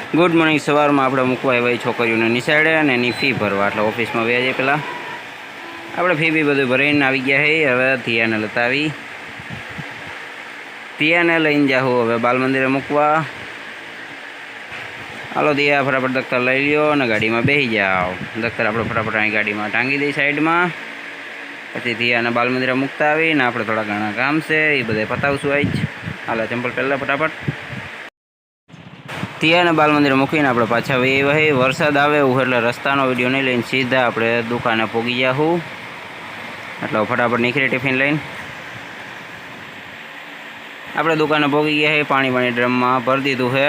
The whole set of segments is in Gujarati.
Good morning. સવારમાં આપણે મૂકવા આવ્યા છોકરીઓને નિશાળે અને એની ફી ભરવા, એટલે ઓફિસમાં વ્યા જઈએ પહેલાં આપણે ફી બી બધું ભરીને આવી ગયા છે। હવે ધિયાને લેતા આવી, ધિયાને લઈને જાઉં હવે બાલ મંદિરે મૂકવા। હાલો દિયા, ફટાફટ દફતર લઈ લ્યો અને ગાડીમાં બેસી જાઓ। દફતર આપણે ફટાફટ અહીં ગાડીમાં ટાંગી દઈ સાઈડમાં, પછી ધિયાને બાલ મંદિરે મૂકતા આવીને આપણે થોડા ઘણા કામ છે એ બધા પતાવશું આજ। હાલો ચંપલ પહેલાં ફટાફટ ધિયાને બાલ મંદિરે મૂકીને આપણે પાછા વહી વરસાદ આવે એવું એટલે રસ્તાનો વિડીયો નહીં લઈને સીધા આપણે દુકાને પહોંચી જાઉં। એટલે ફટાફટ નીકળી ટિફિન લઈને આપણે દુકાને પહોંચી ગયા છે। પાણી ડ્રમમાં ભરી દીધું છે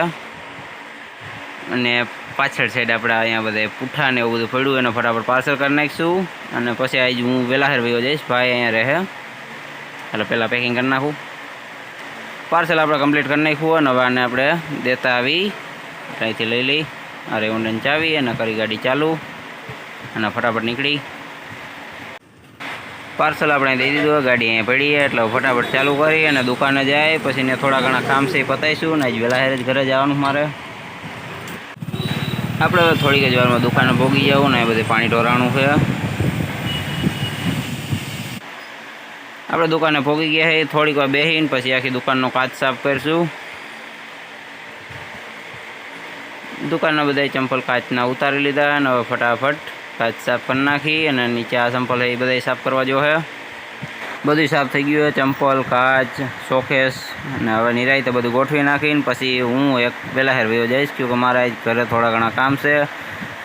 અને પાછળ સાઈડ આપણે અહીંયા બધે પૂઠા ને એવું બધું પડ્યું, એને ફટાફટ પાર્સલ કરી નાખીશું અને પછી આજ હું વેલાહેર વયો જઈશ, ભાઈ અહીંયા રહે એટલે પહેલાં પેકિંગ કરી નાખું। પાર્સલ આપણે કમ્પ્લીટ કરી નાખ્યું અને હવે આને આપણે દેતા આવી, અહીંથી લઈ લઈ અરે ઊંડન ચાવી અને કરી ગાડી ચાલુ અને ફટાફટ નીકળી। પાર્સલ આપણે દઈ દીધું, ગાડી અહીંયા પડી એટલે ફટાફટ ચાલુ કરી અને દુકાને જાય, પછી ને થોડા ઘણા કામ છે એ પતાવીશું ને આજ વહેલાહેર જ ઘરે જવાનું મારે। આપણે થોડીક જ વારમાં દુકાને ભોગી જવું ને એ બધે પાણી ઢોરાણું છે। આપણે દુકાને ભોગી ગયા છે, થોડીક વાર બેસીને પછી આખી દુકાનનો કાચ સાફ કરીશું। દુકાનના બધા ચંપલ કાચના ઉતારી લીધા અને હવે ફટાફટ કાચ સાફ કરી નાખી અને નીચે આ ચંપલ એ બધા સાફ કરવા જો છે। બધું સાફ થઈ ગયું છે, ચંપલ, કાચ, શોકેસ અને હવે નિરાયતે બધું ગોઠવી નાખીને પછી હું એક વહેલાહેર વયો જઈશ, કેમકે મારા ઘરે થોડા ઘણા કામ છે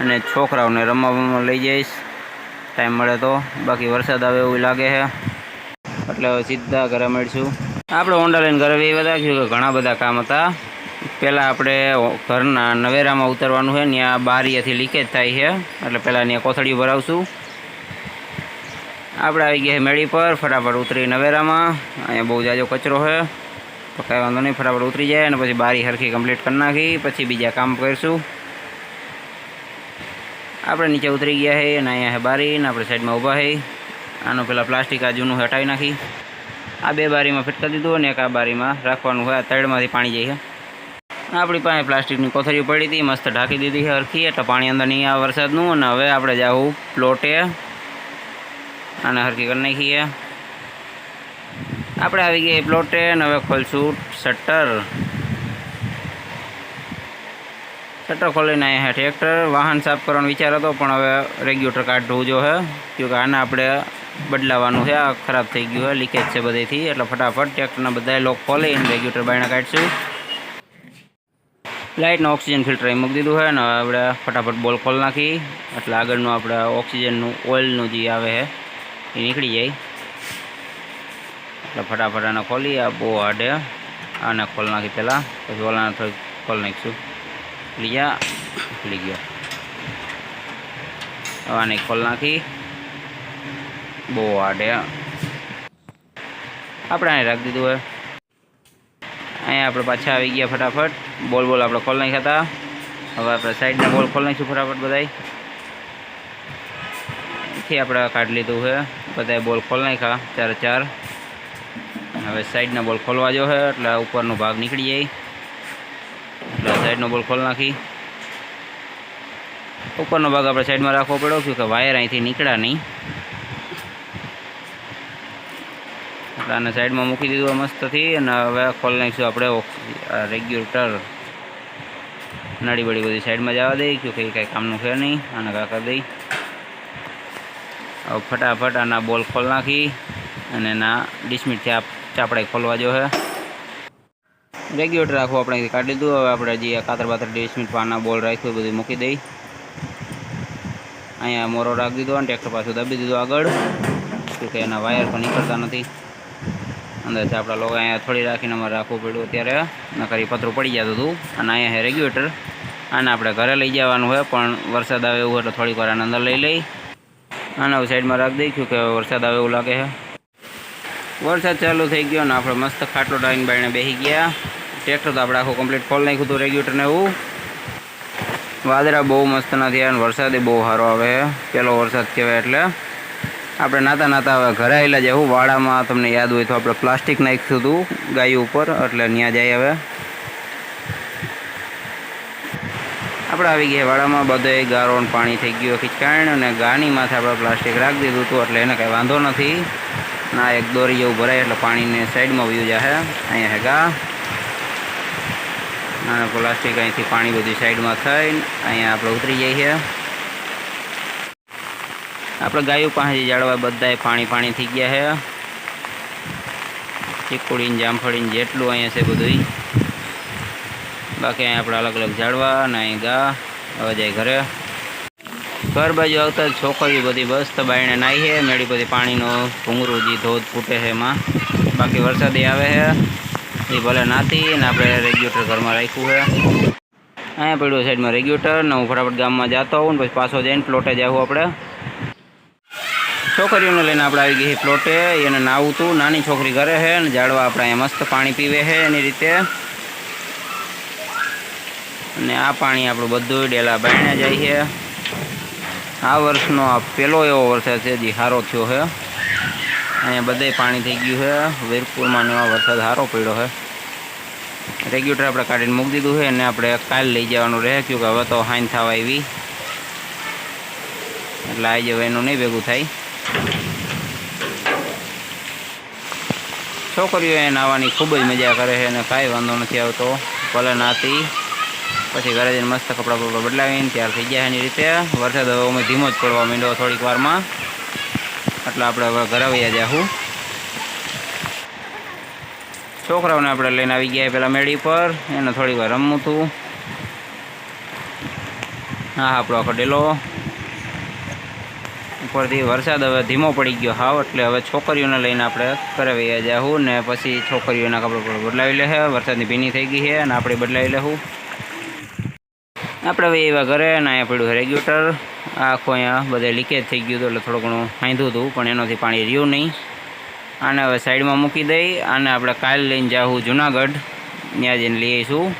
અને છોકરાઓને રમવા લઈ જઈશ ટાઈમ મળે તો, બાકી વરસાદ આવે એવું લાગે છે એટલે હવે સીધા ઘરે મળીશું। આપણે હોન્ડા લઈને ઘરે એ બધા કે ઘણા બધા કામ હતા। પહેલાં આપણે ઘરના નવેરામાં ઉતરવાનું છે, ત્યાં બારીએથી લીકેજ થાય છે એટલે પહેલાં ત્યાં કોથળીઓ ભરાવશું। આપણે આવી ગયા મેળી પર, ફટાફટ ઉતરી નવેરામાં। અહીંયા બહુ જાજો કચરો છે તો કાંઈ વાંધો નહીં, ફટાફટ ઉતરી જાય અને પછી બારી સરખી કમ્પ્લીટ કરી નાખી પછી બીજા કામ કરીશું। આપણે નીચે ઉતરી ગયા છે અને અહીંયા છે બારી ને આપણે સાઈડમાં ઊભા છે। આનું પહેલાં પ્લાસ્ટિક આ જૂનું હટાવી નાખી, આ બે બારીમાં ફિટ કરી દીધું અને એક આ બારીમાં રાખવાનું હોય, આ તળમાંથી પાણી જાય છે। આપણી પાસે પ્લાસ્ટિકની કોથળીઓ પડી હતી, મસ્ત ઢાંકી દીધી છે હરખી એટલે પાણી અંદર નહીં આવે વરસાદનું। અને હવે આપણે જાવું પ્લોટે, આને હરખી કરી નાખીએ। આપણે આવી ગયા પ્લોટે અને હવે ખોલશું શટર ખોલીને અહીંયા ટ્રેક્ટર વાહન સાફ કરવાનો વિચાર હતો પણ હવે રેગ્યુલેટર કાઢવું જો છે, કેમકે આને આપણે બદલાવાનું છે, આ ખરાબ થઈ ગયું છે, લીકેજ છે બધેથી એટલે ફટાફટ ટ્રેક્ટરના બધા લોક ખોલીને રેગ્યુલેટર બાયણા કાઢીશું। લાઇટનું ઓક્સિજન ફિલ્ટર એ મૂકી દીધું છે ને હવે આપણે ફટાફટ બોલ ખોલી નાખી એટલે આગળનું આપણે ઓક્સિજનનું ઓઇલનું જે આવે છે એ નીકળી જાય એટલે ફટાફટ આને ખોલી, આ બહુ હાડે આને ખોલી નાખી પહેલાં, પછી ઓલાને થોડીક ખોલી નાખીશું। ખુલી ગયો, હવે આને ખોલી નાખી, બહુ હાડે આપણે આને રાખી દીધું હોય। અહીંયા આપણે પાછા આવી ગયા, ફટાફટ બોલ આપણે ખોલી નાખ્યા હતા, હવે આપણે સાઈડના બોલ ખોલી નાખીશું ફટાફટ બધાય। એથી આપણે કાઢી લીધું છે, બધાય બોલ ખોલી નાખ્યા ચાર। હવે સાઈડના બોલ ખોલવા જો છે એટલે ઉપરનો ભાગ નીકળી જાય એટલે સાઈડનો બોલ ખોલી નાખી। ઉપરનો ભાગ આપણે સાઈડમાં રાખવો પડ્યો કે વાયર અહીંથી નીકળ્યા નહીં એટલે આને સાઈડમાં મૂકી દીધું મસ્તથી અને હવે ખોલી નાખીશું આપણે રેગ્યુલેટર, નળી બળી બધી સાઈડમાં જવા દઈ કે કંઈ કામનું છે નહીં, આને કાકા દઈ। હવે ફટાફટ આના બોલ ખોલી નાખી અને એના ડિસમિટથી ચાપડાઈ ખોલવા જો છે। રેગ્યુલેટર આખું આપણે કાઢી લીધું, હવે આપણે જે કાતર બાતર ડિસમિટ પાના બોલ રાખ્યું બધું મૂકી દઈ, અહીંયા મોરો રાખી દીધો અને ટ્રેક્ટર પાછું દબી દીધું આગળ, કે એના વાયર પણ નીકળતા નથી અંદરથી આપણા લોકો અહીંયા થોડી રાખીને અમારે રાખવું પડ્યું અત્યારે, નકરી પતરું પડી જતું હતું। અને અહીંયા છે રેગ્યુલેટર, આને આપણે ઘરે લઈ જવાનું હોય પણ વરસાદ આવે એવું એટલે થોડીક વાર આને અંદર લઈ લઈ આને સાઈડમાં રાખી દઈશું કે વરસાદ આવે એવું લાગે છે। વરસાદ ચાલુ થઈ ગયો ને આપણે મસ્ત ખાટલો ડાળીને બાયણે બેસી ગયા। ટ્રેક્ટર તો આપણે આખું કમ્પ્લીટ ખોલી નાખ્યું હતું રેગ્યુલેટરને એવું। વાદળા બહુ મસ્ત નથી અને વરસાદે બહુ સારો આવે, પહેલો વરસાદ કહેવાય એટલે આપણે નાતા હવે ઘરે આવેલા જવું। વાડામાં તમને યાદ હોય તો આપણે પ્લાસ્ટિક નાખ્યું હતું ગાય ઉપર એટલે ત્યાં જાય। હવે આપણે આવી ગયા વાડામાં બધે ગારો ને પાણી થઈ ગયું ખીચકાણ, અને ગાની માથે આપણે પ્લાસ્ટિક રાખી દીધું હતું એટલે એને કંઈ વાંધો નથી. ના એક દોરી જેવું ભરાય એટલે પાણીને સાઈડમાં વયું જાય. અહીંયા હે ગા અને પ્લાસ્ટિક અહીંથી પાણી બધું સાઈડમાં થઈને અહીંયા આપણે ઉતરી જઈએ. આપણે ગાયો પાસે ઝાડવા બધાય પાણી થઈ ગયા છે. ચીકુડીને જામફળીને જેટલું અહીંયા છે બધું. બાકી અહીંયા આપણે અલગ અલગ ઝાડવા અને અહીં ગા હવે જાય ઘરે. ઘર બાજુ આવતા છોકરીઓ બધી બસ તો બાયણે નાહી છે. મેળી બધી પાણીનો ભૂંગરું જે ધોધ ફૂટે છે એમાં. બાકી વરસાદ આવે છે એ ભલે નાતી અને આપણે રેગ્યુલેટર ઘરમાં રાખ્યું છે. અહીંયા પડ્યું સાઈડમાં રેગ્યુલેટર ને હું ફટાફટ ગામમાં જતો હોઉં ને પછી પાછો જઈને પ્લોટે જાવું. આપણે છોકરીઓને લઈને આપણે આવી ગઈ પ્લોટે. એને નાવું હતું, નાની છોકરી ઘરે છે ને ઝાડવા આપણે અહીંયા મસ્ત પાણી પીવે છે એની રીતે. અને આ પાણી આપણું બધું ડેલા બાયણે જાય છે. આ વર્ષનો આ પહેલો એવો વરસાદ છે જે સારો થયો છે. અહીંયા બધે પાણી થઈ ગયું છે. વીરપુરમાં એવો વરસાદ સારો પડ્યો છે. રેગ્યુલેટર આપણે કાઢીને મૂકી દીધું છે અને આપણે કાલ લઈ જવાનું રહે, કે હવે તો હાઈન થવા આવી એટલે આવી જવા એનું નહીં ભેગું થાય. છોકરીઓ એ નાહવાની ખૂબ જ મજા કરે છે અને કાંઈ વાંધો નથી આવતો. ભલે નાતી પછી ઘરે જઈને મસ્ત કપડાં બદલાવીને તૈયાર થઈ જાય એની રીતે. વરસાદ હવે અમે ધીમો જ પડવા માંડ્યો થોડીક વારમાં, એટલે આપણે હવે ઘરે વયા જાશું. છોકરાઓને આપણે લઈને આવી ગયા પેલા મેળી પર. એને થોડી વાર રમવું હતું. હા આપણો આખો ડેલો ઉપરથી વરસાદ હવે ધીમો પડી ગયો હાવ, એટલે હવે છોકરીઓને લઈને આપણે ઘરે વયા જાશું ને પછી છોકરીઓના કપડાં બદલાવી લે. વરસાદની ભીની થઈ ગઈ છે અને આપણે બદલાવી લેવું. આપણે હવે એવા ઘરે ને અહીંયા પડ્યું રેગ્યુલેટર. આખું અહીંયા બધે લીકેજ થઈ ગયું હતું એટલે થોડું ઘણું હાંધું હતું પણ એનાથી પાણી રહ્યું નહીં. આને હવે સાઈડમાં મૂકી દઈ. આને આપણે કાલ લઈને જાઉં જુનાગઢ, ત્યાં જઈને લઈ આવીશું.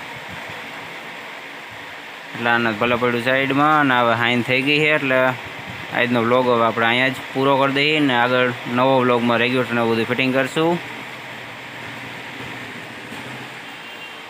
એટલે આને ભલે પડ્યું સાઈડમાં અને હવે હાઈન થઈ ગઈ છે. એટલે આજનો વ્લોગ હવે આપણે અહીંયા જ પૂરો કરી દઈએ ને આગળ નવો વ્લોગમાં રેગ્યુલેટરને બધું ફિટિંગ કરીશું.